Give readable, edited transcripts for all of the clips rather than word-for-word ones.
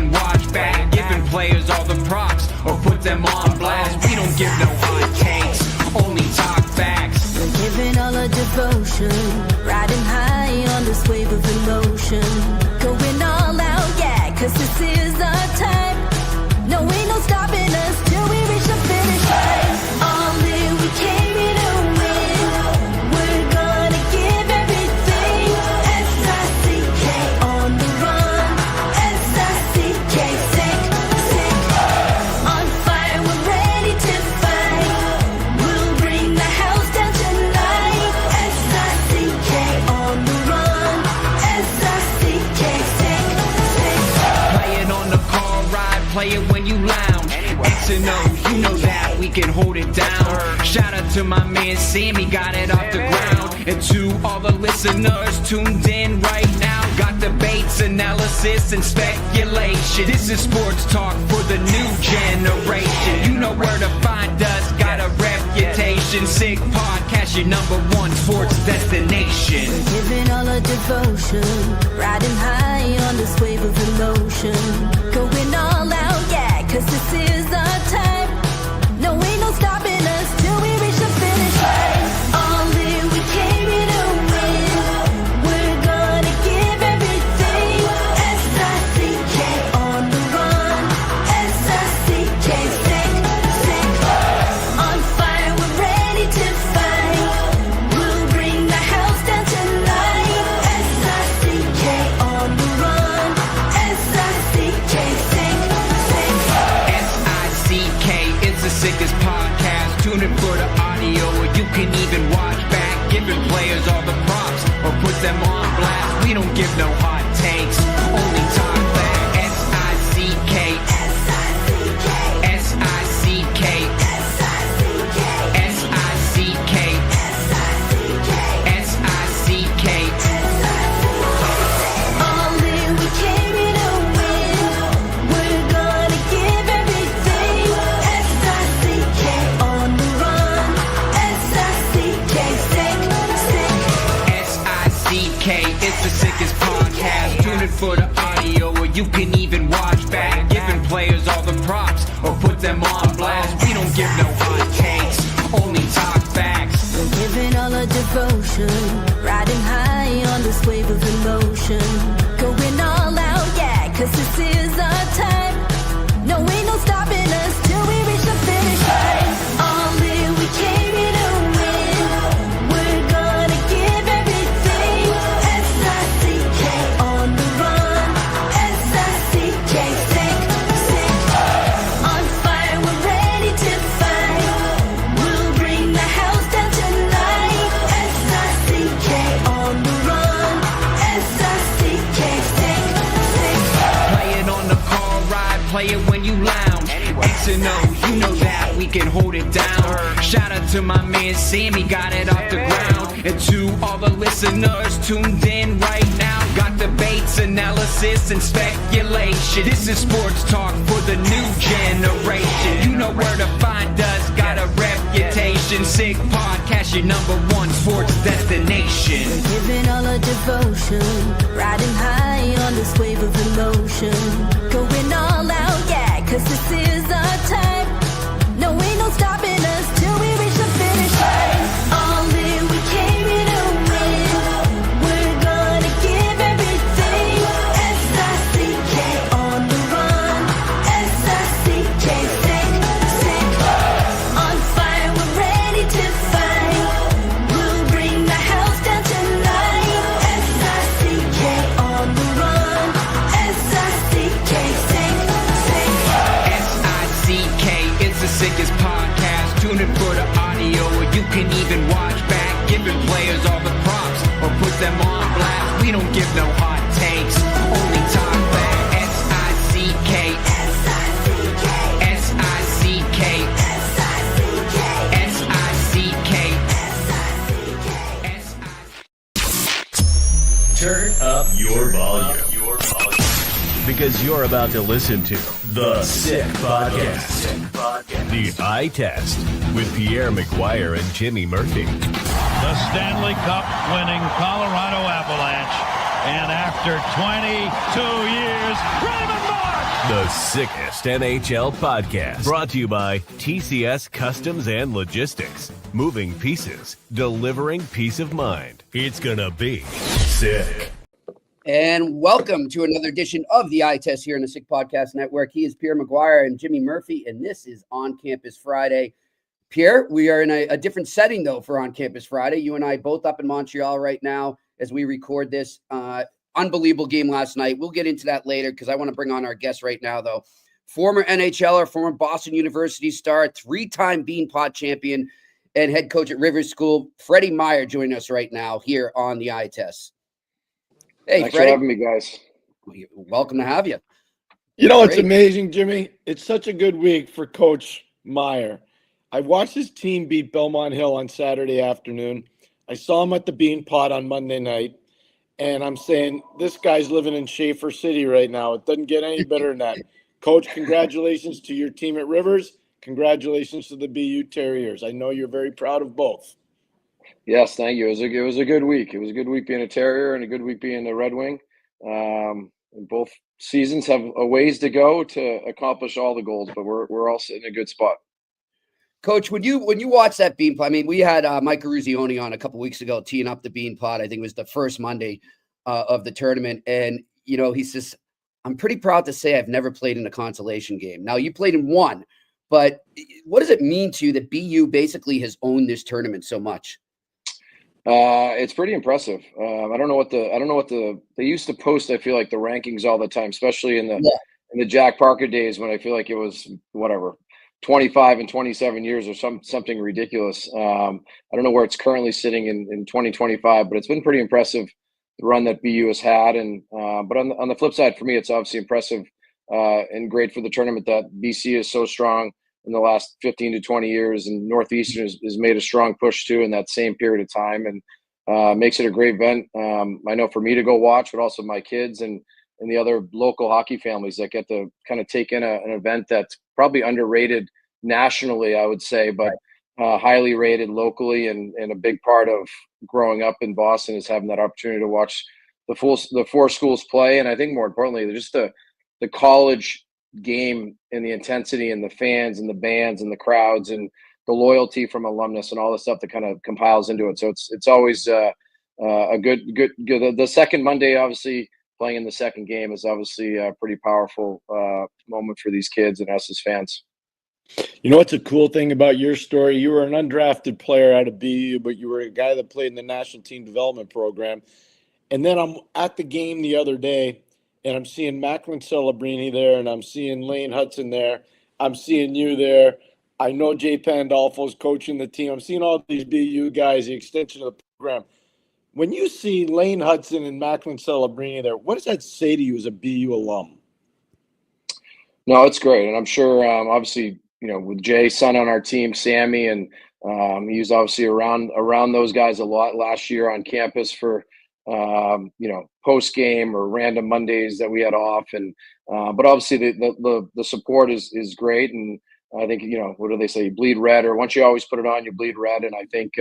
even watch back, giving players all the props or put them on blast. We don't give no hot takes, only talk facts. We're giving all our devotion, riding high on this wave of emotion, going all out, yeah, cause this is our time. No, ain't no stopping us till we reach the finish line. All in, we came here to win. We're gonna give everything. S-I-C-K on the run. S-I-C-K, sick, sick. On fire, we're ready to fight. We'll bring the house down tonight. S-I-C-K on the run. S-I-C-K, sick, sick. Play it on the car ride, play it when you lounge. X and O, you know that we can hold it down. Shout out to my man Sammy, got it off the ground. And to all the listeners tuned in right now, got debates, analysis, and speculation. This is sports talk for the new generation. You know where to find us, got a reputation. Sick Podcast, your #1 sports destination. Giving all our devotion, riding high on this wave of emotion, going all out, yeah, cause this is our time. No, ain't no stopping us till we reach the finish line. All in, we came here to win. We're gonna give everything. S-I-C-K on the run. S-I-C-K, sick, sick. On fire, we're ready to fight. We'll bring the house down tonight. S-I-C-K on the run. S-I-C-K, sick, sick. S-I-C-K, it's the sickest podcast. Tune in for the audio, or you can even watch back, giving players all the props or put them on blast. We don't give no hot takes, only talk back. S-I-C-K, S-I-C-K, S-I-C-K, S-I-C-K, S-I-C-K, S-I-C-K, S-I-C-K. All in, we came here to win. We're gonna give everything. S-I-C-K on the run. S-I-C-K, sick, sick. S-I-C-K, it's the sickest podcast. Tune in for the audio, or you can even watch back, giving players all the props or put them on blast. We don't give no hot takes, only talk facts. We're giving all our devotion, riding high on this wave of emotion, going all out, yeah, cause this is our time. No, ain't no stopping us till we reach the finish line. All in, we came here to win. We're gonna give everything. S-I-C-K on the run. S-I-C-K, sick, sick. On fire, we're ready to fight. We'll bring the house down tonight. S-I-C-K on the run. S-I-C-K, sick, sick. Play it on the car ride, play it when you lounge. X and O, you know that we can hold it down. Shout out to my man Sammy, got it off the ground. And to all the listeners tuned in right now, got debates, analysis, and speculation. This is sports talk for the new generation. You know where to find us, got a reputation. Sick Podcast, your #1 sports destination. Giving all our devotion, riding high on this wave of emotion, going all out, yeah, cause this is our time. No, ain't no stopping us till we reach the finish line. All in, we came here to win. We're gonna give everything. S-I-C-K on the run. S-I-C-K, sick, sick. On fire, we're ready to fight. We'll bring the house down tonight. S-I-C-K on the run. S-I-C-K, sick, sick. S-I-C-K, it's the sickest podcast. Tune in for the audio, or you can even watch back, giving players all the props or put them on blast. We don't give no hot takes, only talk back. S-I-C-K, S-I-C-K, S-I-C-K, S-I-C-K, S-I-C-K, S-I-C-K. Turn up your volume. Because you're about to listen to The Sick Podcast. The Eye Test with Pierre, McGuire, and Jimmy Murphy. The Stanley Cup winning Colorado Avalanche. And after 22 years, Raymond Mark The sickest NHL podcast. Brought to you by TCS Customs and Logistics. Moving pieces, delivering peace of mind. It's gonna be sick. And welcome to another edition of the Eye Test here in the Sick Podcast Network. He is Pierre McGuire and Jimmy Murphy, and this is On Campus Friday. Pierre, we are in a different setting, though, for On Campus Friday. You and I both up in Montreal right now as we record this. Unbelievable game last night. We'll get into that later because I want to bring on our guest right now, though. Former NHLer, former Boston University star, three-time Beanpot champion, and head coach at Rivers School, Freddy Meyer, joining us right now here on the Eye Test. Hey, Thanks Freddy. for having me, guys. Welcome to have you. You know, it's Great. amazing, Jimmy. It's such a good week for Coach Meyer. I watched his team beat Belmont Hill on Saturday afternoon. I saw him at the Beanpot on Monday night, and I'm saying, this guy's living in Schaefer City right now. It doesn't get any better than that. Coach, congratulations to your team at Rivers. Congratulations to the BU Terriers. I know you're very proud of both. Yes, thank you. It was a good week. It was a good week being a Terrier and a good week being a Red Wing. And both seasons have a ways to go to accomplish all the goals, but we're all sitting in a good spot. Coach, when you watch that Beanpot, I mean, we had Mike Ruzioni on a couple weeks ago teeing up the Beanpot. I think it was the first Monday of the tournament. And, you know, he says, I'm pretty proud to say I've never played in a consolation game. Now, you played in one, but what does it mean to you that BU basically has owned this tournament so much? It's pretty impressive. I don't know what they used to post. I feel like the rankings all the time, especially in the Jack Parker days when I feel like it was 25 and 27 years or something ridiculous. I don't know where it's currently sitting in 2025, but it's been pretty impressive, the run that BU has had. And but on the flip side, for me, it's obviously impressive and great for the tournament that BC is so strong in the last 15 to 20 years, and Northeastern has made a strong push too in that same period of time, and makes it a great event. I know for me to go watch, but also my kids and the other local hockey families that get to kind of take in an event that's probably underrated nationally, I would say, but highly rated locally, and a big part of growing up in Boston is having that opportunity to watch the four schools play. And I think more importantly, just the college game and the intensity and the fans and the bands and the crowds and the loyalty from alumnus and all the stuff that kind of compiles into it. So it's always a good. The second Monday, obviously, playing in the second game is obviously a pretty powerful moment for these kids and us as fans. You know what's a cool thing about your story? You were an undrafted player out of BU, but you were a guy that played in the National Team Development Program. And then I'm at the game the other day, and I'm seeing Macklin Celebrini there, and I'm seeing Lane Hudson there. I'm seeing you there. I know Jay Pandolfo's coaching the team. I'm seeing all these BU guys, the extension of the program. When you see Lane Hudson and Macklin Celebrini there, what does that say to you as a BU alum? No, it's great. And I'm sure, obviously, you know, with Jay's son on our team, Sammy, and he was obviously around those guys a lot last year on campus for, post game or random Mondays that we had off. And but obviously the support is great. And I think, you know, what do they say? You bleed red, or once you always put it on, you bleed red. And I think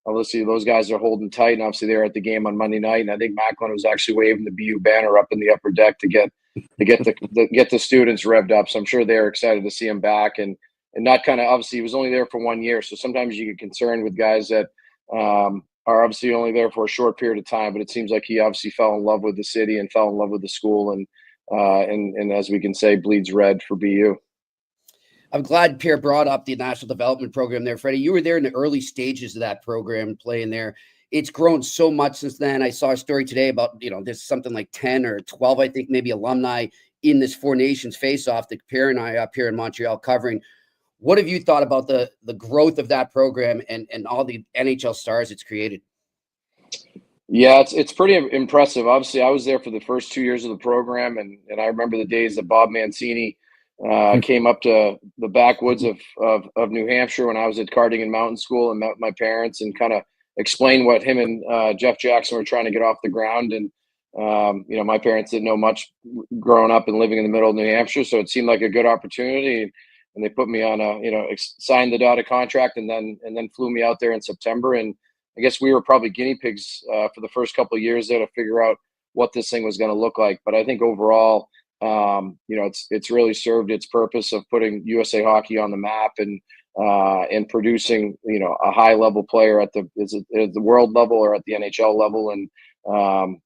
obviously those guys are holding tight. And obviously they're at the game on Monday night. And I think Macklin was actually waving the BU banner up in the upper deck to get the students revved up. So I'm sure they're excited to see him back, and not kind of, obviously he was only there for 1 year. So sometimes you get concerned with guys that are obviously only there for a short period of time, but it seems like he obviously fell in love with the city and fell in love with the school, and as we can say, bleeds red for BU. I'm glad Pierre brought up the National Development Program there, Freddie. You were there in the early stages of that program, playing there. It's grown so much since then. I saw a story today about, you know, there's something like 10 or 12, I think, maybe alumni in this Four Nations face-off that Pierre and I up here in Montreal covering. What have you thought about the growth of that program and all the NHL stars it's created? Yeah, it's pretty impressive. Obviously, I was there for the first 2 years of the program, and I remember the days that Bob Mancini came up to the backwoods of New Hampshire when I was at Cardigan Mountain School and met my parents and kind of explained what him and Jeff Jackson were trying to get off the ground. And my parents didn't know much growing up and living in the middle of New Hampshire, so it seemed like a good opportunity. And they put me on signed the dotted contract, and then flew me out there in September. And I guess we were probably guinea pigs for the first couple of years there to figure out what this thing was going to look like. But I think overall, It's really served its purpose of putting USA Hockey on the map and producing, a high level player at the world level or at the NHL level. And,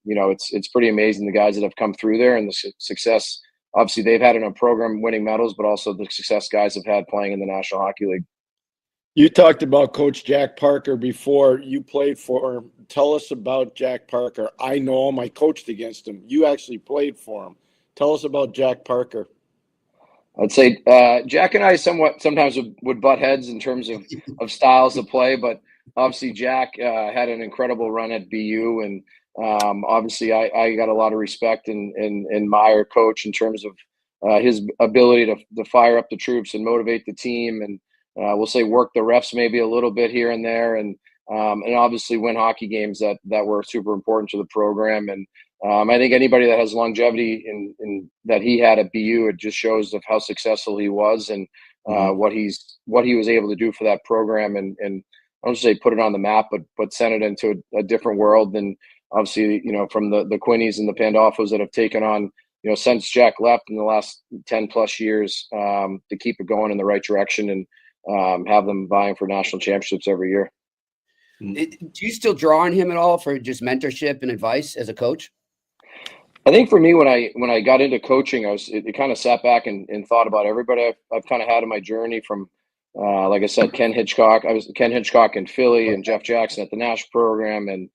it's pretty amazing the guys that have come through there and the success. Obviously, they've had in a program winning medals, but also the success guys have had playing in the National Hockey League. You talked about Coach Jack Parker before. You played for him. Tell us about Jack Parker. I know him. I coached against him. You actually played for him. Tell us about Jack Parker. I'd say Jack and I sometimes would butt heads in terms of styles of play, but obviously Jack had an incredible run at BU, and obviously I got a lot of respect and admire Coach in terms of his ability to fire up the troops and motivate the team, and we'll say work the refs maybe a little bit here and there, and obviously win hockey games that were super important to the program. And I think anybody that has longevity in that he had at BU, it just shows of how successful he was and what he was able to do for that program. And I don't say put it on the map, but send it into a different world. And obviously, from the Quinnies and the Pandolfos that have taken on, since Jack left in the last 10 plus years, to keep it going in the right direction and have them vying for national championships every year. Do you still draw on him at all for just mentorship and advice as a coach? I think for me, when I got into coaching, it kind of sat back and thought about everybody I've kind of had in my journey from, like I said, Ken Hitchcock. I was Ken Hitchcock in Philly and Jeff Jackson at the Nash program, and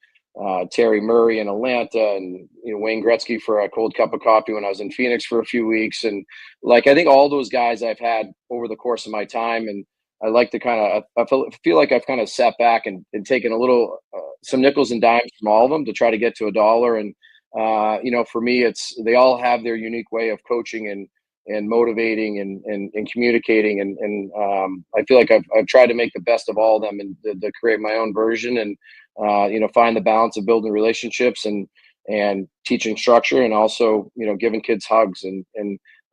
Terry Murray in Atlanta, and Wayne Gretzky for a cold cup of coffee when I was in Phoenix for a few weeks. And I think all those guys I've had over the course of my time, and I like to I feel like I've kind of sat back and taken a little some nickels and dimes from all of them to try to get to $1. And for me, they all have their unique way of coaching and motivating and communicating. And I feel like I've tried to make the best of all of them and to create my own version and, find the balance of building relationships and teaching structure, and also, giving kids hugs and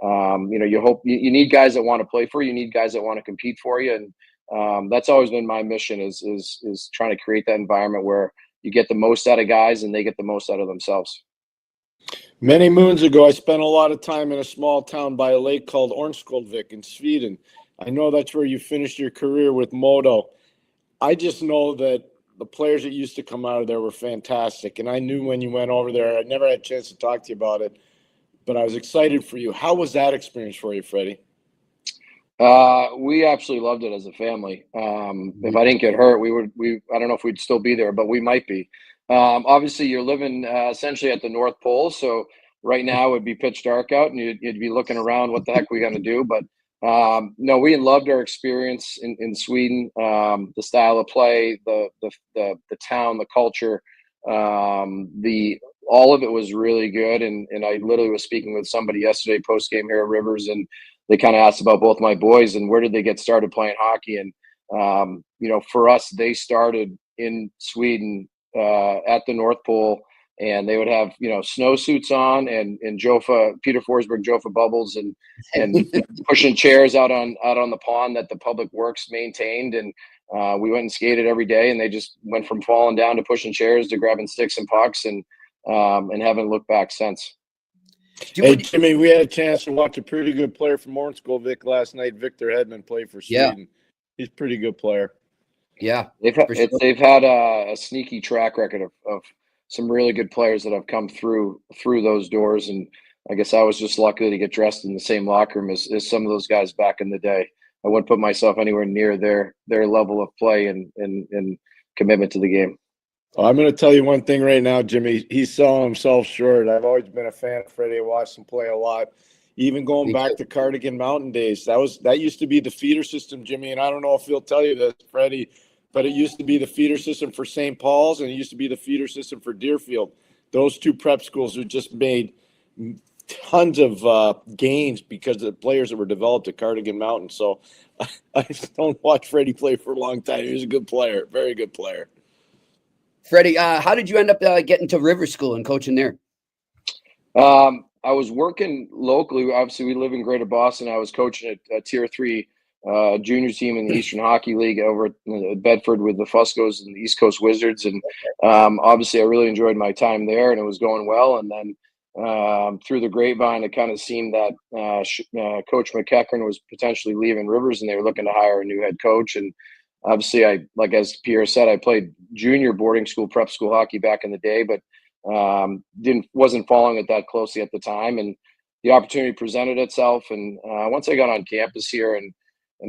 you hope you need guys that want to play for you. You need guys that want to compete for you. And that's always been my mission is trying to create that environment where you get the most out of guys and they get the most out of themselves. Many moons ago, I spent a lot of time in a small town by a lake called Örnsköldsvik in Sweden. I know that's where you finished your career with Modo. I just know that the players that used to come out of there were fantastic. And I knew when you went over there, I never had a chance to talk to you about it, but I was excited for you. How was that experience for you, Freddie? We absolutely loved it as a family. If I didn't get hurt, I don't know if we'd still be there, but we might be. Obviously you're living essentially at the North Pole. So right now it would be pitch dark out and you'd be looking around, what the heck are we going to do? But no, we loved our experience in Sweden, the style of play, the town, the culture, all of it was really good. And I literally was speaking with somebody yesterday post game here at Rivers, and they kind of asked about both my boys and where did they get started playing hockey. And, for us, they started in Sweden at the North Pole, and they would have, snowsuits on and Peter Forsberg Jofa bubbles and pushing chairs out on the pond that the Public Works maintained. And we went and skated every day, and they just went from falling down to pushing chairs to grabbing sticks and pucks and haven't looked back since. Hey, Jimmy, we had a chance to watch a pretty good player from Örnsköldsvik last night, Victor Hedman, play for Sweden. Yeah. He's a pretty good player. Yeah, they've had a sneaky track record of some really good players that have come through those doors. And I guess I was just lucky to get dressed in the same locker room as some of those guys back in the day. I wouldn't put myself anywhere near their level of play and commitment to the game. Well, I'm going to tell you one thing right now, Jimmy. He's selling himself short. I've always been a fan of Freddie. I watched him play a lot. Even going back to Cardigan Mountain days, that used to be the feeder system, Jimmy. And I don't know if he'll tell you this, Freddie, but it used to be the feeder system for St. Paul's, and it used to be the feeder system for Deerfield. Those two prep schools have just made tons of gains because of the players that were developed at Cardigan Mountain. So I just don't watch Freddie play for a long time. He was a good player, very good player. Freddie, how did you end up getting to Rivers School and coaching there? I was working locally. Obviously, we live in Greater Boston. I was coaching a Tier 3 junior team in the Eastern Hockey League over at Bedford with the Fuscos and the East Coast Wizards. And obviously, I really enjoyed my time there, and it was going well. And then through the grapevine, it kind of seemed that Coach McEachern was potentially leaving Rivers, and they were looking to hire a new head coach. And obviously, as Pierre said, I played junior boarding school, prep school hockey back in the day, but wasn't following it that closely at the time. And the opportunity presented itself. And once I got on campus here and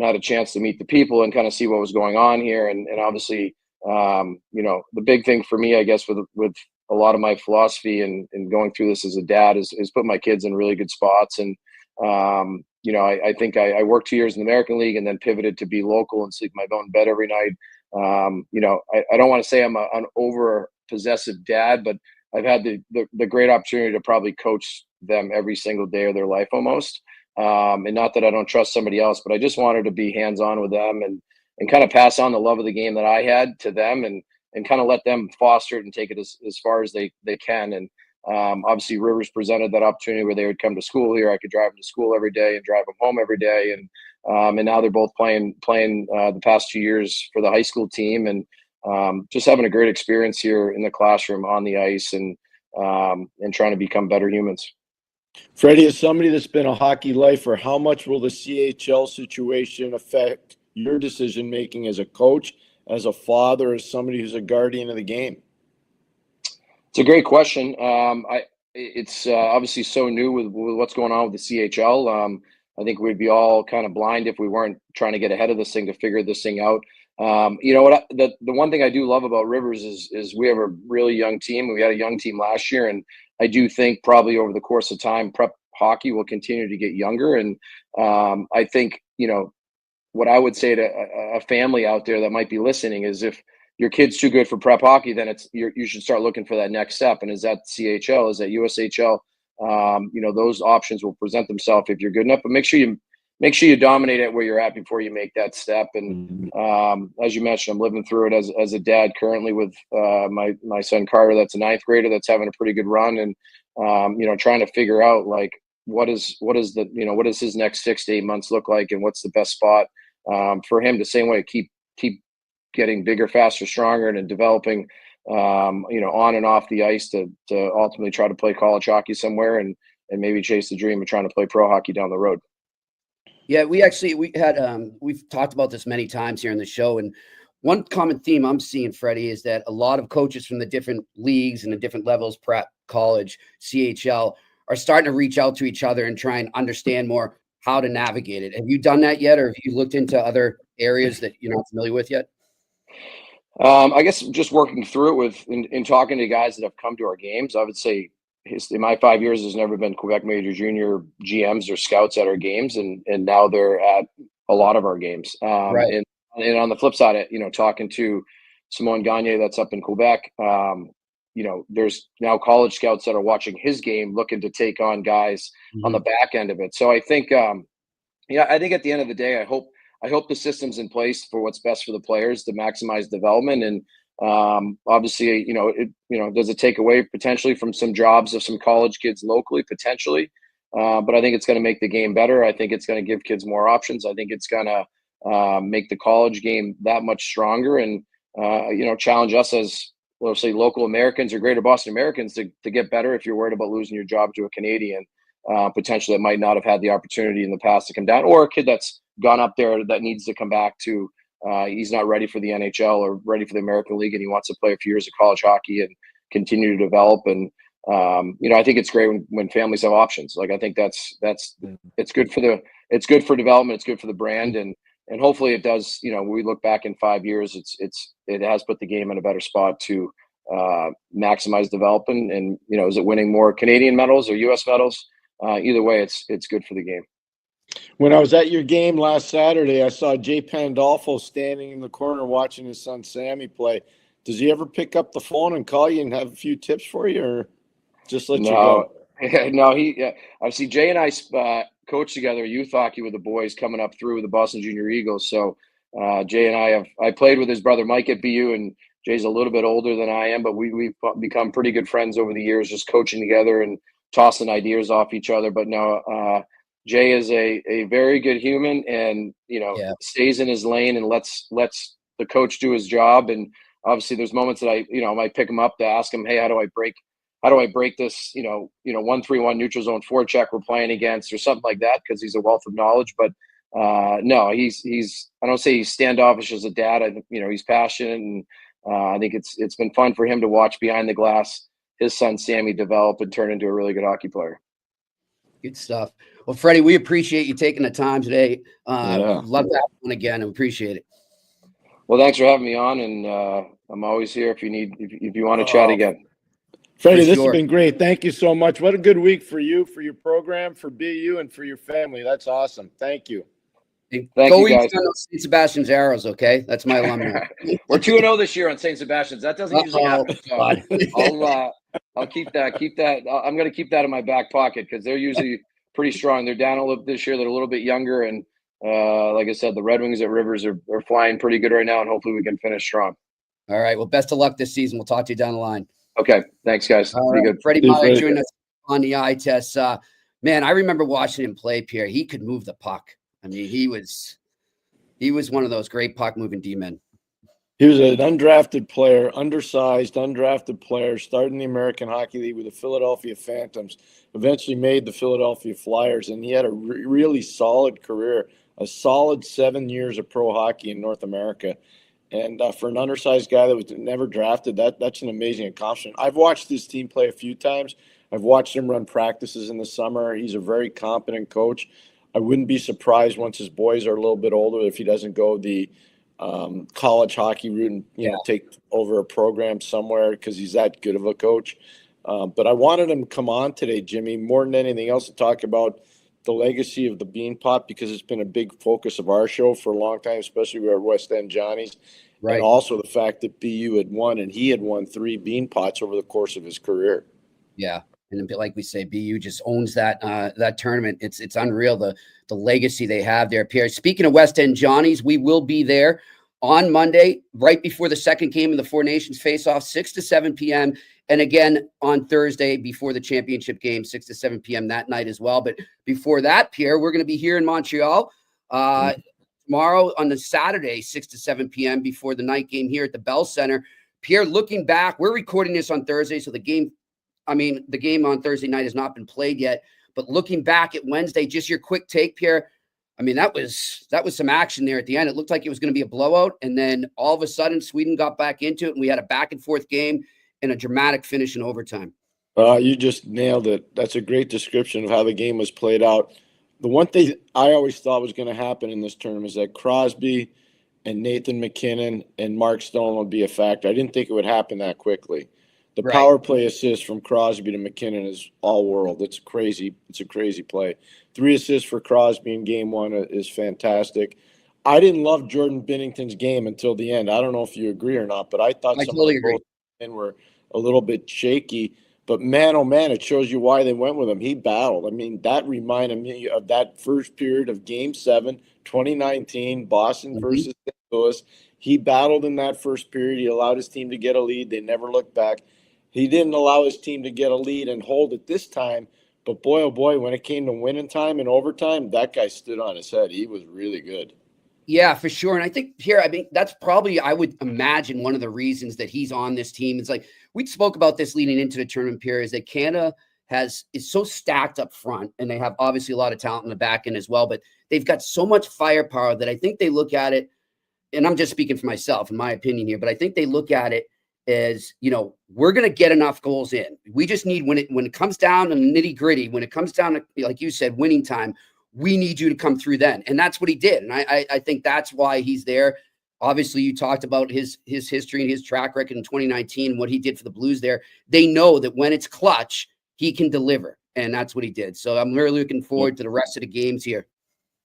had a chance to meet the people and kind of see what was going on here, and obviously, the big thing for me, I guess, with a lot of my philosophy and going through this as a dad is put my kids in really good spots. And, I think I worked 2 years in the American League and then pivoted to be local and sleep in my own bed every night. I don't want to say I'm an over possessive dad, but I've had the great opportunity to probably coach them every single day of their life almost. And not that I don't trust somebody else, but I just wanted to be hands-on with them and kind of pass on the love of the game that I had to them and kind of let them foster it and take it as far as they can. And obviously Rivers presented that opportunity where they would come to school here. I could drive them to school every day and drive them home every day. And now they're both playing the past 2 years for the high school team and just having a great experience here in the classroom, on the ice, and trying to become better humans. Freddie, as somebody that's been a hockey lifer, how much will the CHL situation affect your decision-making as a coach, as a father, as somebody who's a guardian of the game? It's a great question. It's obviously so new with what's going on with the CHL. I think we'd be all kind of blind if we weren't trying to get ahead of this thing to figure this thing out. The one thing I do love about Rivers is we have a really young team. We had a young team last year, and I do think probably over the course of time, prep hockey will continue to get younger. And I think, what I would say to a family out there that might be listening is if your kid's too good for prep hockey, then you should start looking for that next step. And is that CHL? Is that USHL? Those options will present themselves if you're good enough. But make sure you dominate it where you're at before you make that step. And as you mentioned, I'm living through it as a dad currently with my son Carter. That's a ninth grader that's having a pretty good run, and trying to figure out like what does his next 6 to 8 months look like, and what's the best spot for him to same way keep getting bigger, faster, stronger, and developing on and off the ice to ultimately try to play college hockey somewhere and maybe chase the dream of trying to play pro hockey down the road. Yeah, we've talked about this many times here in the show, and one common theme I'm seeing, Freddie, is that a lot of coaches from the different leagues and the different levels, prep, college, CHL, are starting to reach out to each other and try and understand more how to navigate it. Have you done that yet, or have you looked into other areas that you're not familiar with yet? I guess just working through it in talking to guys that have come to our games. I would say in my 5 years, there's never been Quebec Major Junior GMs or scouts at our games, and now they're at a lot of our games. Right. And on the flip side, talking to Simon Gagne that's up in Quebec, there's now college scouts that are watching his game, looking to take on guys on the back end of it. So I think, I think at the end of the day, I hope the system's in place for what's best for the players to maximize development. And obviously, does it take away potentially from some jobs of some college kids locally, potentially? But I think it's going to make the game better. I think it's going to give kids more options. I think it's going to make the college game that much stronger and, challenge us as, let's say, local Americans or greater Boston Americans to get better if you're worried about losing your job to a Canadian, potentially that might not have had the opportunity in the past to come down, or a kid that's gone up there that needs to come back to he's not ready for the NHL or ready for the American League, and he wants to play a few years of college hockey and continue to develop. And I think it's great when families have options. Like I think it's good for development, it's good for the brand, and hopefully it does. When we look back in 5 years, it has put the game in a better spot to maximize development. And is it winning more Canadian medals or U.S. medals? Either way, it's good for the game. When I was at your game last Saturday, I saw Jay Pandolfo standing in the corner watching his son Sammy play. Does he ever pick up the phone and call you and have a few tips for you, or just let you go? No, I see Jay and I coach together youth hockey with the boys coming up through the Boston Junior Eagles. So Jay and I played with his brother Mike at BU, and Jay's a little bit older than I am, but we've become pretty good friends over the years, just coaching together and tossing ideas off each other. But no, Jay is a very good human, and stays in his lane and lets the coach do his job. And obviously, there's moments that I might pick him up to ask him, hey, how do I break how do I break this, 1-3-1 neutral zone forecheck we're playing against or something like that, because he's a wealth of knowledge. But no, he's I don't say he's standoffish as a dad. I think, he's passionate, and I think it's been fun for him to watch behind the glass his son Sammy develop and turn into a really good hockey player. Good stuff. Well, Freddie, we appreciate you taking the time today. Love to have one again. I appreciate it. Well, thanks for having me on, and I'm always here if you want to chat again. Freddie, this has been great. Thank you so much. What a good week for you, for your program, for BU, and for your family. That's awesome. Thank you. Thank you, guys. St. Sebastian's Arrows, okay? That's my alumni. We're 2-0 this year on St. Sebastian's. That doesn't usually happen. So I'll keep that. I'm going to keep that in my back pocket because they're usually pretty strong. They're down a little this year. They're a little bit younger, and like I said, the Red Wings at Rivers are flying pretty good right now, and hopefully we can finish strong. All right. Well, best of luck this season. We'll talk to you down the line. Okay. Thanks, guys. Be good. Freddy Meyer joined us on the eye test. Man, I remember watching him play, Pierre. He could move the puck. I mean, he was one of those great puck moving D-men. He was an undrafted player, undersized, undrafted player, started in the American Hockey League with the Philadelphia Phantoms, eventually made the Philadelphia Flyers, and he had a really solid career, a solid 7 years of pro hockey in North America. And for an undersized guy that was never drafted, that's an amazing accomplishment. I've watched this team play a few times. I've watched him run practices in the summer. He's a very competent coach. I wouldn't be surprised once his boys are a little bit older if he doesn't go the college hockey route and take over a program somewhere, because he's that good of a coach. But I wanted him to come on today, Jimmy, more than anything else, to talk about the legacy of the Bean Pot, because it's been a big focus of our show for a long time, especially with our West End Johnnies. Right. And also the fact that BU had won, and he had won 3 Bean Pots over the course of his career. Yeah. And like we say, BU just owns that tournament. It's unreal, the legacy they have there, Pierre. Speaking of West End Johnnies, we will be there on Monday, right before the second game of the Four Nations face-off, 6 to 7 p.m. And again, on Thursday before the championship game, 6 to 7 p.m. that night as well. But before that, Pierre, we're going to be here in Montreal tomorrow on the Saturday, 6 to 7 p.m. before the night game here at the Bell Center. Pierre, looking back, we're recording this on Thursday, so the game on Thursday night has not been played yet. But looking back at Wednesday, just your quick take, Pierre. I mean, that was some action there at the end. It looked like it was going to be a blowout, and then all of a sudden, Sweden got back into it, and we had a back-and-forth game and a dramatic finish in overtime. You just nailed it. That's a great description of how the game was played out. The one thing I always thought was going to happen in this tournament is that Crosby and Nathan McKinnon and Mark Stone would be a factor. I didn't think it would happen that quickly. The power play assist from Crosby to McKinnon is all world. It's crazy. It's a crazy play. 3 assists for Crosby in game 1 is fantastic. I didn't love Jordan Binnington's game until the end. I don't know if you agree or not, but I thought some of the goals were a little bit shaky. But man, oh man, it shows you why they went with him. He battled. I mean, that reminded me of that first period of Game 7, 2019, Boston versus St. Louis. He battled in that first period. He allowed his team to get a lead. They never looked back. He didn't allow his team to get a lead and hold it this time. But boy, oh boy, when it came to winning time and overtime, that guy stood on his head. He was really good. Yeah, for sure. And I think here, that's probably, I would imagine, one of the reasons that he's on this team. It's like, we spoke about this leading into the tournament period, is that Canada is so stacked up front, and they have obviously a lot of talent in the back end as well, but they've got so much firepower that I think they look at it, and I'm just speaking for myself, in my opinion here, but I think they look at it as, we're going to get enough goals in. We just need, when it comes down to nitty gritty, when it comes down to, like you said, winning time, we need you to come through then. And that's what he did. And I think that's why he's there. Obviously, you talked about his history and his track record in 2019, what he did for the Blues there. They know that when it's clutch, he can deliver. And that's what he did. So I'm really looking forward to the rest of the games here.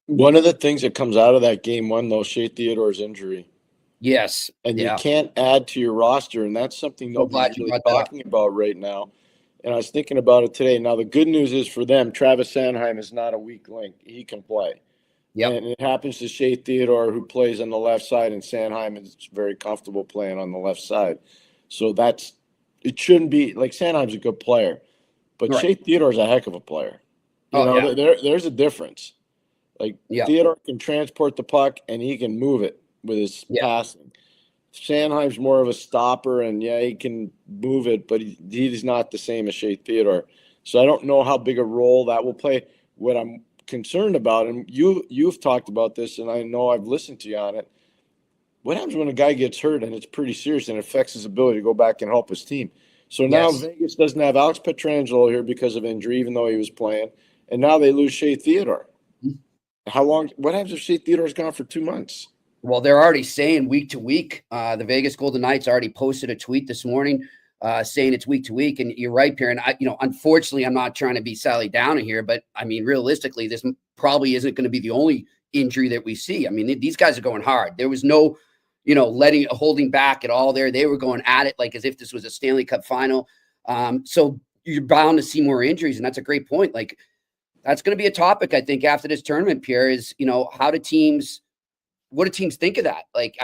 One of the things that comes out of that game 1, though, Shea Theodore's injury. Yes. And you can't add to your roster. And that's something nobody's really talking about right now. And I was thinking about it today. Now, the good news is for them, Travis Sanheim is not a weak link. He can play. Yep. And it happens to Shea Theodore, who plays on the left side, and Sanheim is very comfortable playing on the left side. So it shouldn't be, like, Sanheim's a good player. But Shea Theodore's a heck of a player. There's a difference. Like, Theodore can transport the puck, and he can move it with his passing. Sanheim's more of a stopper, and yeah, he can move it, but he's not the same as Shea Theodore. So I don't know how big a role that will play. What I'm concerned about, and you've talked about this, and I know I've listened to you on it. What happens when a guy gets hurt and it's pretty serious and it affects his ability to go back and help his team? So now Vegas doesn't have Alex Pietrangelo here because of injury, even though he was playing, and now they lose Shea Theodore. How long? What happens if Shea Theodore's gone for 2 months? Well, they're already saying week to week. The Vegas Golden Knights already posted a tweet this morning saying it's week to week. And you're right, Pierre. And unfortunately, I'm not trying to be Sally Downer here, but I mean, realistically, this probably isn't going to be the only injury that we see. I mean, these guys are going hard. There was no, holding back at all there. They were going at it like as if this was a Stanley Cup final. So you're bound to see more injuries. And that's a great point. Like, that's going to be a topic, I think, after this tournament, Pierre, is, what do teams think of that? Like,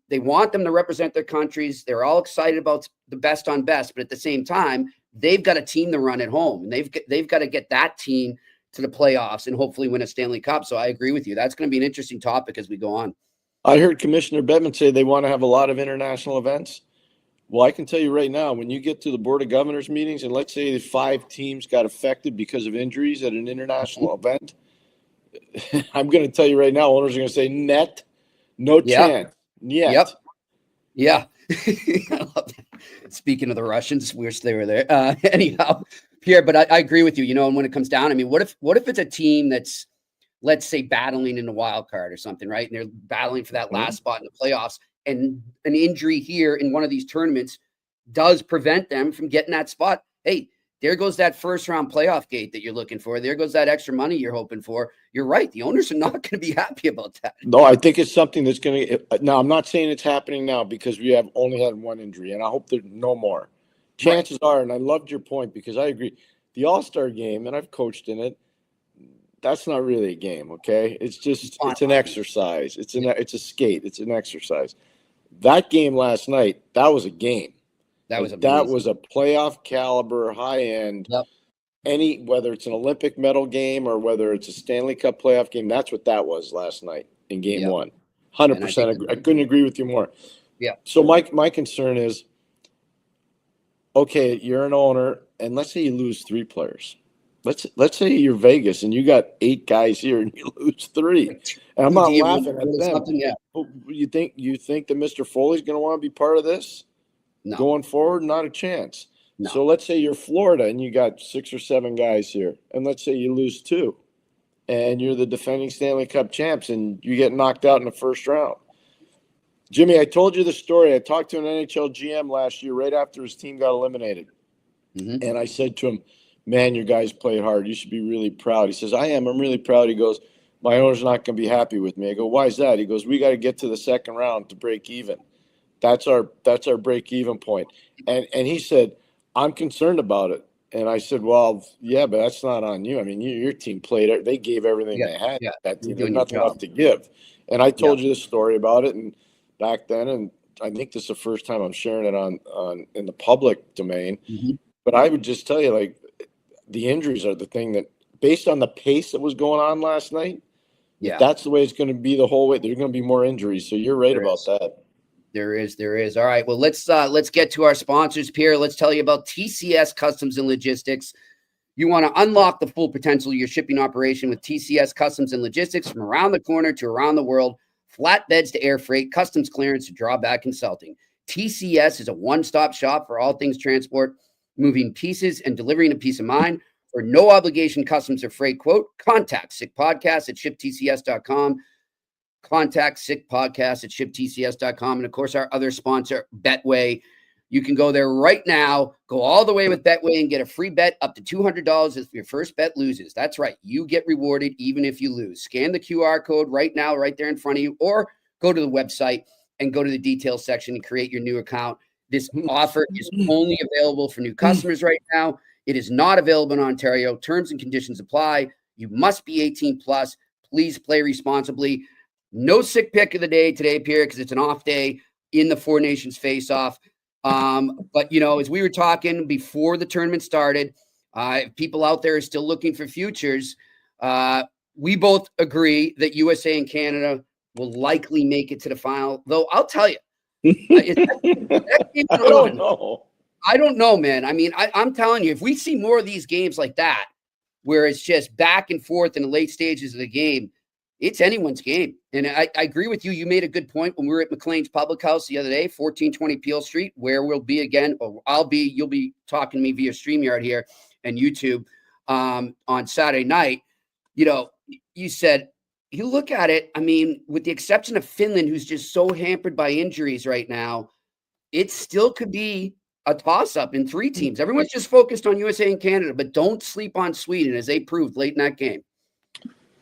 they want them to represent their countries. They're all excited about the best on best, but at the same time, they've got a team to run at home, and they've got to get that team to the playoffs and hopefully win a Stanley Cup. So I agree with you. That's going to be an interesting topic as we go on. I heard Commissioner Bettman say they want to have a lot of international events. Well, I can tell you right now, when you get to the Board of Governors meetings, and let's say 5 teams got affected because of injuries at an international event, I'm going to tell you right now, owners are going to say, no chance. Yet. Yeah. I love that. Speaking of the Russians, wish they were there. Anyhow, Pierre, but I agree with you, and when it comes down, I mean, what if it's a team that's, let's say, battling in the wild card or something, right? And they're battling for that last spot in the playoffs, and an injury here in one of these tournaments does prevent them from getting that spot. Hey, there goes that first round playoff gate that you're looking for. There goes that extra money you're hoping for. You're right. The owners are not going to be happy about that. No, I think it's something that's going to – now, I'm not saying it's happening now because we have only had one injury, and I hope there's no more. Chances are, and I loved your point because I agree, the All-Star game, and I've coached in it, that's not really a game, okay? It's just – it's an exercise. It's a skate. It's an exercise. That game last night, that was a game. That was a playoff caliber, high end. Yep. Whether it's an Olympic medal game or whether it's a Stanley Cup playoff game, that's what that was last night in game 1. 100%. I couldn't agree with you more. Yeah. So my concern is, okay, you're an owner, and let's say you lose 3 players. Let's say you're Vegas and you got 8 guys here and you lose 3. And I'm not laughing at them. You think that Mr. Foley's going to want to be part of this? No. Going forward, not a chance. No. So let's say you're Florida and you got 6 or 7 guys here, and let's say you lose 2, and you're the defending Stanley Cup champs, and you get knocked out in the first round. Jimmy, I told you the story. I talked to an NHL GM last year right after his team got eliminated, and I said to him, "Man, your guys played hard. You should be really proud." He says, "I am. I'm really proud." He goes, "My owner's not going to be happy with me." I go, "Why is that?" He goes, "We got to get to the second round to break even. That's our break-even point." And he said, "I'm concerned about it." And I said, "Well, yeah, but that's not on you. I mean, your team played it. They gave everything they had. That team had nothing left to give." And I told you this story about it and back then, and I think this is the first time I'm sharing it on in the public domain. But I would just tell you, like, the injuries are the thing that, based on the pace that was going on last night, that's the way it's going to be the whole way. There's going to be more injuries. So you're right about that. There is. All right. Well, let's get to our sponsors, Pierre. Let's tell you about TCS Customs and Logistics. You want to unlock the full potential of your shipping operation with TCS Customs and Logistics. From around the corner to around the world, flatbeds to air freight, customs clearance to drawback consulting. TCS is a one-stop shop for all things transport, moving pieces and delivering a peace of mind. For no obligation customs or freight quote, contact sickpodcast at shiptcs.com. Contact sickpodcast at shiptcs.com. And of course, our other sponsor, Betway. You can go there right now, go all the way with Betway and get a free bet up to $200 if your first bet loses. That's right. You get rewarded even if you lose. Scan the QR code right now, right there in front of you, or go to the website and go to the details section and create your new account. This offer is only available for new customers right now. It is not available in Ontario. Terms and conditions apply. You must be 18 plus. Please play responsibly. No sick pick of the day today, Pierre, because it's an off day in the Four Nations face-off. But, as we were talking before the tournament started, if people out there are still looking for futures, we both agree that USA and Canada will likely make it to the final. Though I'll tell you, That game I don't know. I don't know, man. I mean, I'm telling you, if we see more of these games like that, where it's just back and forth in the late stages of the game, it's anyone's game. And I agree with you. You made a good point when we were at McLean's Public House the other day, 1420 Peel Street, where we'll be again. Or you'll be talking to me via StreamYard here and YouTube on Saturday night. You know, you said, you look at it, I mean, with the exception of Finland, who's just so hampered by injuries right now, it still could be a toss-up in 3 teams. Everyone's just focused on USA and Canada, but don't sleep on Sweden, as they proved late in that game.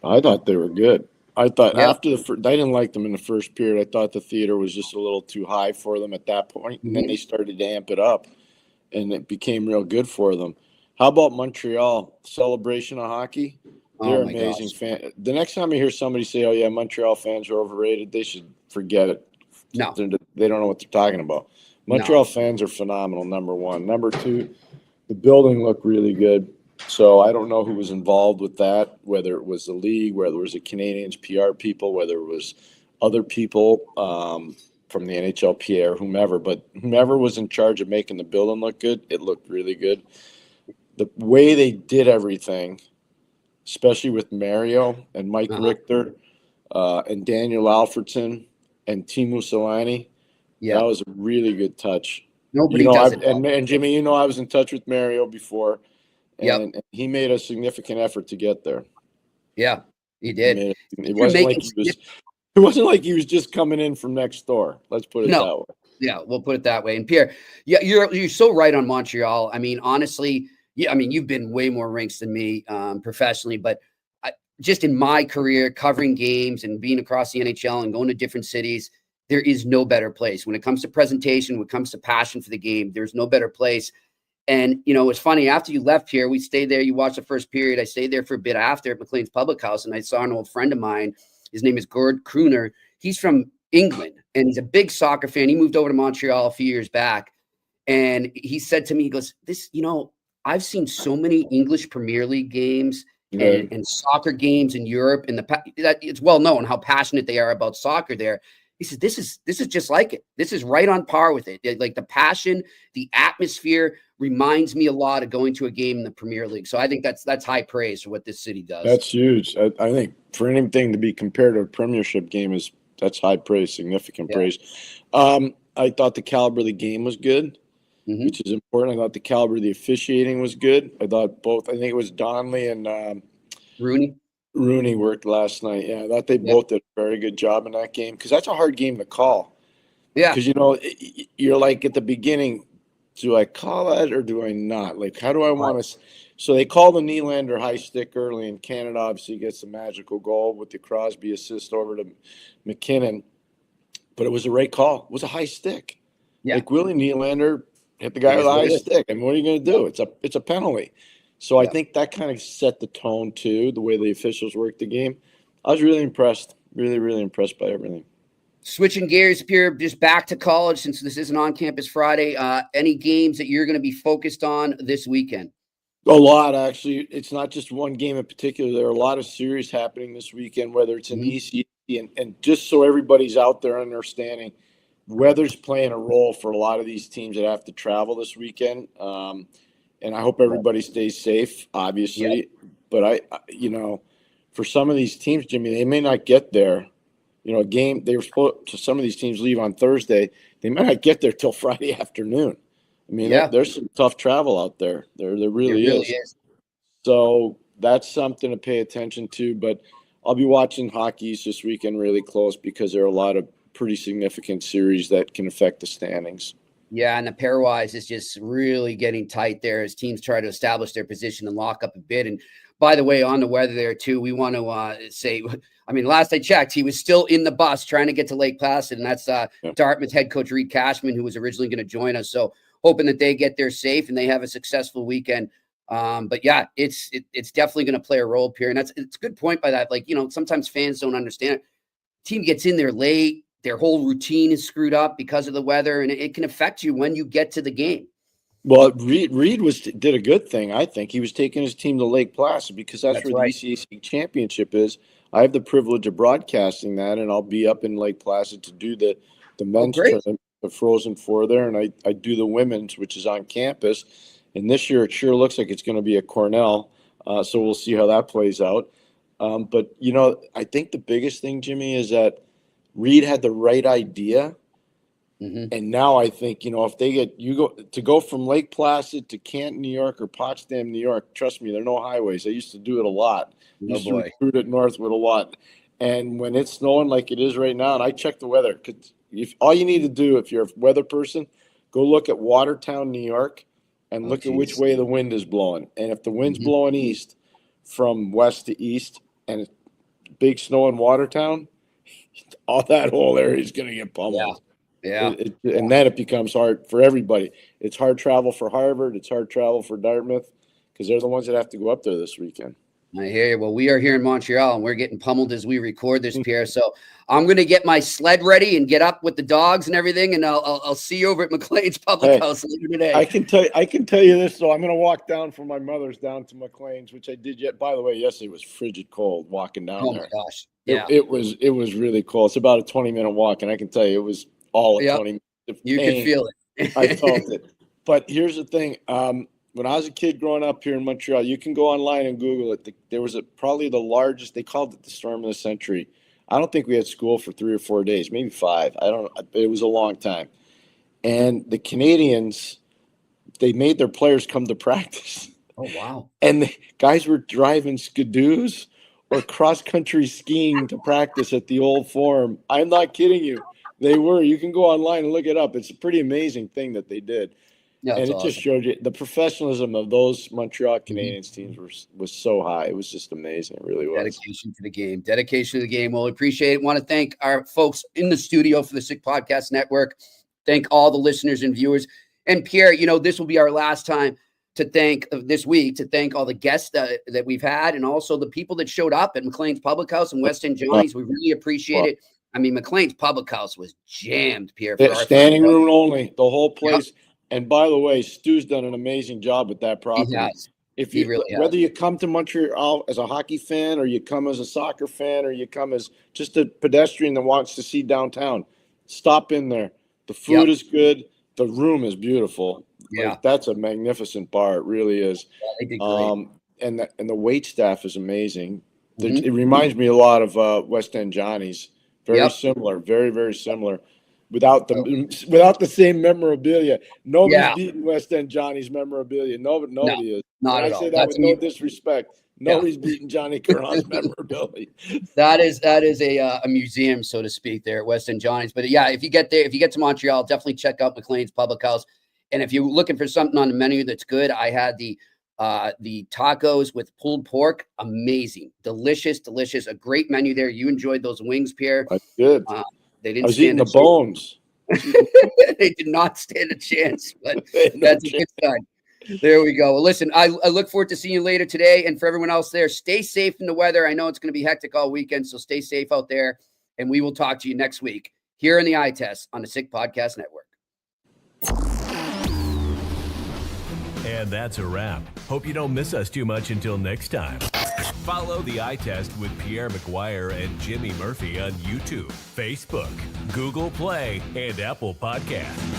I thought they were good. I thought after I didn't like them in the first period. I thought the theater was just a little too high for them at that point, and then they started to amp it up, and it became real good for them. How about Montreal? Celebration of hockey? They're amazing fans. The next time you hear somebody say, "Oh yeah, Montreal fans are overrated," they should forget it. No, they don't know what they're talking about. Montreal fans are phenomenal. Number one. Number two, the building looked really good. So I don't know who was involved with that, whether it was the league, whether it was the Canadians PR people, whether it was other people from the NHL, Pierre, whomever. But whomever was in charge of making the building look good, it looked really good. The way they did everything, especially with Mario and Mike Richter and Daniel Alfredson and Teemu Selanne, that was a really good touch. Nobody does it. And Jimmy, I was in touch with Mario before. And he made a significant effort to get there. Yeah, he did. It wasn't like he was just coming in from next door. Let's put it that way. Yeah, we'll put it that way. And Pierre, you're so right on Montreal. I mean, honestly, you've been way more rinks than me professionally, but just in my career covering games and being across the NHL and going to different cities, there is no better place. When it comes to presentation, when it comes to passion for the game, there's no better place. And, it's funny, after you left here, we stayed there. You watched the first period. I stayed there for a bit after at McLean's Public House, and I saw an old friend of mine. His name is Gord Crooner. He's from England, and he's a big soccer fan. He moved over to Montreal a few years back, and he said to me, he goes, I've seen so many English Premier League games and soccer games in Europe, and it's well known how passionate they are about soccer there. He said, this is just like it. This is right on par with it. Like the passion, the atmosphere reminds me a lot of going to a game in the Premier League. So I think that's high praise for what this city does. That's huge. I think for anything to be compared to a Premiership game that's high praise, significant praise. I thought the caliber of the game was good, which is important. I thought the caliber of the officiating was good. I think it was Donnelly and Rooney worked last night. Yeah, I thought they both did a very good job in that game, because that's a hard game to call. Yeah. Because, you're like at the beginning, do I call that or do I not? Like, how do I want to? So they call the Nylander high stick early, and Canada obviously gets the magical goal with the Crosby assist over to McKinnon. But it was a right call. It was a high stick. Yeah. Like Willie Nylander hit the guy with a high stick. I mean, what are you going to do? It's a penalty. So I think that kind of set the tone, too, the way the officials worked the game. I was really impressed, really, really impressed by everything. Switching gears, Pierre, just back to college, since this is an on-campus Friday. Any games that you're going to be focused on this weekend? A lot, actually. It's not just one game in particular. There are a lot of series happening this weekend, whether it's in the ECC. And just so everybody's out there understanding, weather's playing a role for a lot of these teams that have to travel this weekend. And I hope everybody stays safe, obviously. Yeah. But for some of these teams, Jimmy, they may not get there. A game, they were supposed to, some of these teams leave on Thursday. They might not get there till Friday afternoon. I mean, there's some tough travel out there. There really is. So that's something to pay attention to. But I'll be watching hockey this weekend really close, because there are a lot of pretty significant series that can affect the standings. Yeah, and the pairwise is just really getting tight there as teams try to establish their position and lock up a bit. And by the way, on the weather there too, we want to say, last I checked, he was still in the bus trying to get to Lake Placid, and that's Dartmouth head coach Reed Cashman, who was originally going to join us. So hoping that they get there safe and they have a successful weekend. But yeah, it's definitely going to play a role, Pierre. And it's a good point by that. Like, sometimes fans don't understand. Team gets in there late. Their whole routine is screwed up because of the weather, and it can affect you when you get to the game. Well, Reed did a good thing, I think. He was taking his team to Lake Placid, because that's where the ECAC championship is. I have the privilege of broadcasting that, and I'll be up in Lake Placid to do the men's tournament. the Frozen Four there, and I do the women's, which is on campus. And this year, it sure looks like it's going to be at Cornell. So we'll see how that plays out. But, I think the biggest thing, Jimmy, is that Reed had the right idea. Mm-hmm. And now I think, if they go from Lake Placid to Canton, New York, or Potsdam, New York, trust me, there are no highways. I used to do it a lot. Used to recruit at Northwood a lot. And when it's snowing like it is right now, and I check the weather, because all you need to do if you're a weather person, go look at Watertown, New York, and look at which way the wind is blowing. And if the wind's blowing east from west to east and it's big snow in Watertown, all that whole area is going to get pummeled. Yeah. And then it becomes hard for everybody. It's hard travel for Harvard. It's hard travel for Dartmouth because they're the ones that have to go up there this weekend. I hear you. Well, we are here in Montreal, and we're getting pummeled as we record this, Pierre. So I'm going to get my sled ready and get up with the dogs and everything, and I'll see you over at McLean's Public House later today. I can tell you this, though. I'm going to walk down from my mother's down to McLean's, which I did yet. By the way, yesterday was frigid cold walking down there. Oh my gosh! Yeah, it was really cold. It's about a 20-minute walk, and I can tell you it was all a 20 minutes. You can feel it. I felt it. But here's the thing. When I was a kid growing up here in Montreal, you can go online and Google it. There was probably the largest, they called it the storm of the century. I don't think we had school for 3 or 4 days, maybe 5. I don't know. It was a long time. And the Canadians, they made their players come to practice. Oh, wow. And the guys were driving skidoos or cross-country skiing to practice at the old Forum. I'm not kidding you. They were. You can go online and look it up. It's a pretty amazing thing that they did. Yeah, and it just showed you the professionalism of those Montreal Canadiens teams was so high. It was just amazing. It really was. Dedication to the game. Dedication to the game. Well, appreciate it. Want to thank our folks in the studio for the Sick Podcast Network. Thank all the listeners and viewers. And Pierre, this will be our last time this week to thank all the guests that we've had and also the people that showed up at McLean's Public House and West End Johnny's. We really appreciate it. I mean, McLean's Public House was jammed, Pierre. For standing room only, the whole place. Yep. And by the way, Stu's done an amazing job with that property. He has. Whether you come to Montreal as a hockey fan or you come as a soccer fan or you come as just a pedestrian that wants to see downtown, stop in there. The food is good. The room is beautiful. Yeah. Like, that's a magnificent bar. It really is. Yeah, they did great. And the wait staff is amazing. It reminds me a lot of West End Johnny's. Very similar. Very, very similar. Without the same memorabilia. Nobody's beating West End Johnny's memorabilia. Nobody is. Not at all. I say that with no disrespect. Nobody's beating Johnny Caron's memorabilia. That is a museum, so to speak, there at West End Johnny's. But yeah, if you get to Montreal, definitely check out McLean's Public House. And if you're looking for something on the menu that's good, I had the tacos with pulled pork. Amazing, delicious. A great menu there. You enjoyed those wings, Pierre. I did. They didn't. I was eating the bones. They did not stand a chance, but that's a good sign. There we go. Well, listen, I look forward to seeing you later today. And for everyone else there, stay safe in the weather. I know it's going to be hectic all weekend, so stay safe out there. And we will talk to you next week here in the Eye Test on the Sick Podcast Network. And that's a wrap. Hope you don't miss us too much until next time. Follow the Eye Test with Pierre McGuire and Jimmy Murphy on YouTube, Facebook, Google Play, and Apple Podcasts.